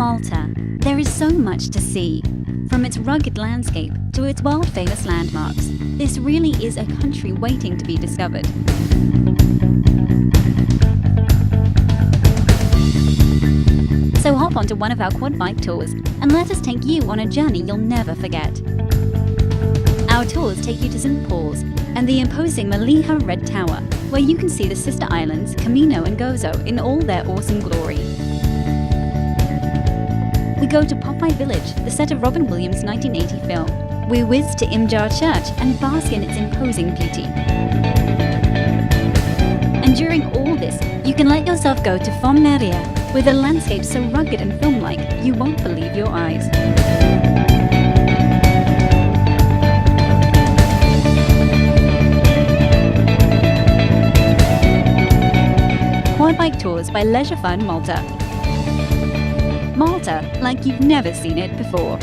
Malta. There is so much to see. From its rugged landscape to its world-famous landmarks, this really is a country waiting to be discovered. So hop onto one of our quad bike tours and let us take you on a journey you'll never forget. Our tours take you to St. Paul's and the imposing Leisure Red Tower, where you can see the sister islands Camino and Gozo in all their awesome glory. We go to Popeye Village, the set of Robin Williams' 1980 film. We whiz to Imjar Church and bask in its imposing beauty. And during all this, you can let yourself go to Fon Maria, with a landscape so rugged and film-like you won't believe your eyes. Quad Bike Tours by Leisure Fun Malta. Malta like you've never seen it before.